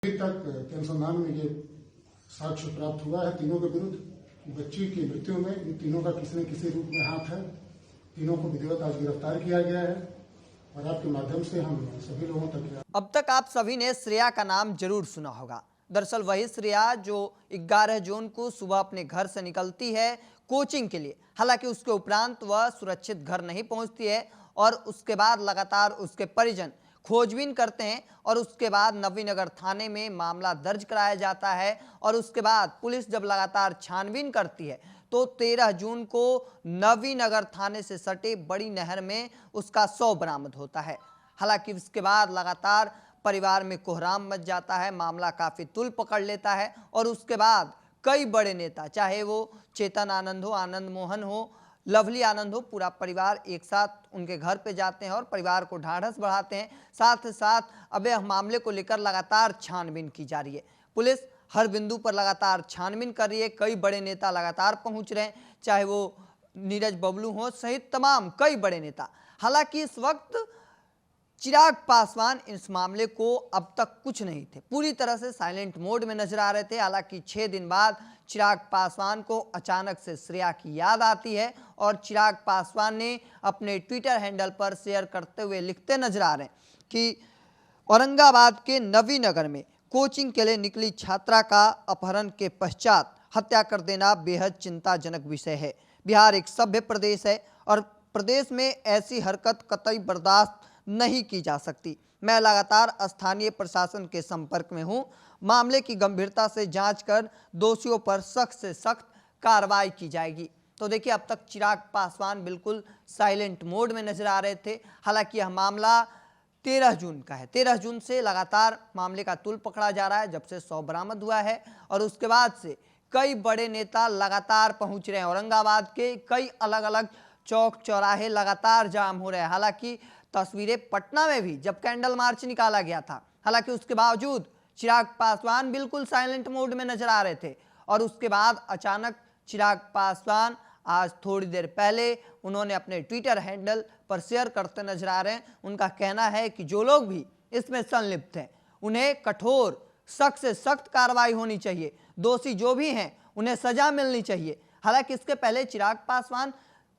अभी तक के अनुसंधान में ये साक्ष्य प्राप्त हुआ है तीनों के विरुद्ध। बच्ची की मृत्यु में इन तीनों का किसी न किसी रूप में हाथ है। तीनों को विधिवत आज गिरफ्तार किया गया है और आपके माध्यम से हम सभी लोगों तक। अब तक आप सभी ने श्रेया का नाम जरूर सुना होगा। दरअसल वही श्रेया जो 11 जून को सुबह अपने घर से निकलती है कोचिंग के लिए। हालांकि उसके उपरांत वह सुरक्षित घर नहीं पहुंचती है और उसके बाद लगातार उसके परिजन खोजबीन करते हैं और उसके बाद नवीनगर थाने में मामला दर्ज कराया जाता है। और उसके बाद पुलिस जब लगातार छानबीन करती है तो 13 जून को नवीनगर थाने से सटे बड़ी नहर में उसका शव बरामद होता है। हालांकि उसके बाद लगातार परिवार में कोहराम मच जाता है, मामला काफी तूल पकड़ लेता है और उसके बाद कई बड़े नेता, चाहे वो चेतन आनंद हो, आनंद मोहन हो, लवली आनंद हो, पूरा परिवार एक साथ उनके घर पे जाते हैं और परिवार को ढाढ़स बढ़ाते हैं। साथ ही साथ अब यह मामले को लेकर लगातार छानबीन की जा रही है। पुलिस हर बिंदु पर लगातार छानबीन कर रही है। कई बड़े नेता लगातार पहुंच रहे हैं, चाहे वो नीरज बबलू हो सहित तमाम कई बड़े नेता। हालांकि इस वक्त चिराग पासवान इस मामले को अब तक कुछ नहीं थे, पूरी तरह से साइलेंट मोड में नजर आ रहे थे। हालांकि 6 दिन बाद चिराग पासवान को अचानक से श्रेया की याद आती है और चिराग पासवान ने अपने ट्विटर हैंडल पर शेयर करते हुए लिखते नजर आ रहे हैं कि औरंगाबाद के नवीनगर में कोचिंग के लिए निकली छात्रा का अपहरण के पश्चात हत्या कर देना बेहद चिंताजनक विषय है। बिहार एक सभ्य प्रदेश है और प्रदेश में ऐसी हरकत कतई बर्दाश्त नहीं की जा सकती। मैं लगातार स्थानीय प्रशासन के संपर्क में हूं। मामले की गंभीरता से जांच कर दोषियों पर सख्त से सख्त कार्रवाई की जाएगी। तो देखिए, अब तक चिराग पासवान बिल्कुल साइलेंट मोड में नजर आ रहे थे। हालांकि यह मामला 13 जून का है। 13 जून से लगातार मामले का तूल पकड़ा जा रहा है, जब से शव बरामद हुआ है और उसके बाद से कई बड़े नेता लगातार पहुंच रहे हैं। औरंगाबाद के कई अलग अलग चौक चौराहे लगातार जाम हो रहे हैं। हालांकि तस्वीरें पटना में भी जब कैंडल मार्च निकाला गया था, हालांकि उसके बावजूद चिराग पासवान बिल्कुल साइलेंट मोड में नजर आ रहे थे। और उसके बाद अचानक चिराग पासवान आज थोड़ी देर पहले उन्होंने अपने ट्विटर हैंडल पर शेयर करते नजर आ रहे हैं। उनका कहना है कि जो लोग भी इसमें संलिप्त हैं उन्हें कठोर सख्त से सख्त कार्रवाई होनी चाहिए। दोषी जो भी हैं उन्हें सजा मिलनी चाहिए। हालांकि इसके पहले चिराग पासवान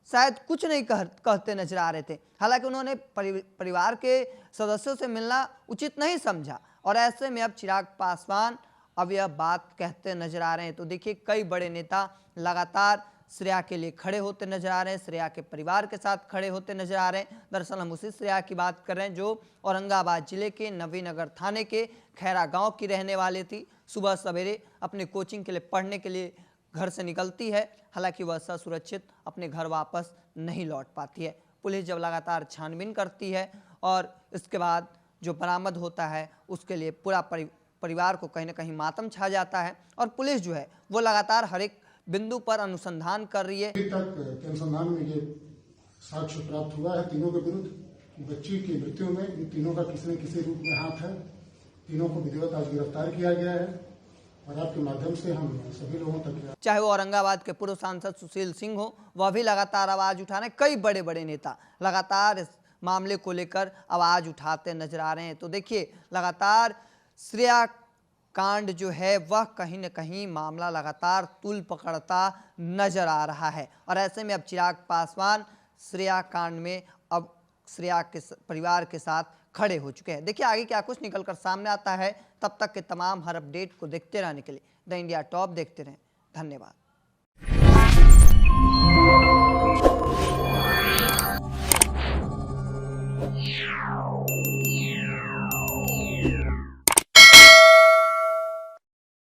शायद कुछ नहीं कहते नजर आ रहे थे। हालांकि उन्होंने परिवार के सदस्यों से मिलना उचित नहीं समझा और ऐसे में अब चिराग पासवान अब यह बात कहते नजर आ रहे हैं। तो देखिए, कई बड़े नेता लगातार श्रेया के लिए खड़े होते नजर आ रहे हैं, श्रेया के परिवार के साथ खड़े होते नजर आ रहे हैं। दरअसल हम उसी श्रेया की बात कर रहे हैं जो औरंगाबाद जिले के नवीनगर थाने के खैरा गांव की रहने वाली थी। सुबह सवेरे अपने कोचिंग के लिए पढ़ने के लिए घर से निकलती है। हालांकि वह ससुरक्षित अपने घर वापस नहीं लौट पाती है। पुलिस जब लगातार छानबीन करती है और इसके बाद जो बरामद होता है उसके लिए पूरा परिवार को कहीं ना कहीं मातम छा जाता है और पुलिस जो है वो लगातार हर एक बिंदु पर अनुसंधान कर रही है। अभी तक के अनुसंधान में ये साक्ष्य प्राप्त हुआ है तीनों के विरुद्ध। बच्ची की मृत्यु में इन तीनों का किसी न किसी रूप में हाथ है। तीनों को विधिवत आज गिरफ्तार किया गया है और आपके माध्यम से हम सभी लोगों तक, चाहे वो औरंगाबाद के पूर्व सांसद सुशील सिंह हो, वह भी लगातार आवाज उठा रहे हैं। कई बड़े बड़े नेता लगातार इस मामले को लेकर आवाज उठाते नजर आ रहे हैं। तो देखिए, लगातार श्रेया कांड जो है वह कहीं न कहीं मामला लगातार तूल पकड़ता नजर आ रहा है और ऐसे में अब चिराग पासवान श्रेया कांड में अब श्रेया के परिवार के साथ खड़े हो चुके हैं। देखिए आगे क्या कुछ निकलकर सामने आता है। तब तक के तमाम हर अपडेट को देखते रहने के लिए द इंडिया टॉप देखते रहें। धन्यवाद।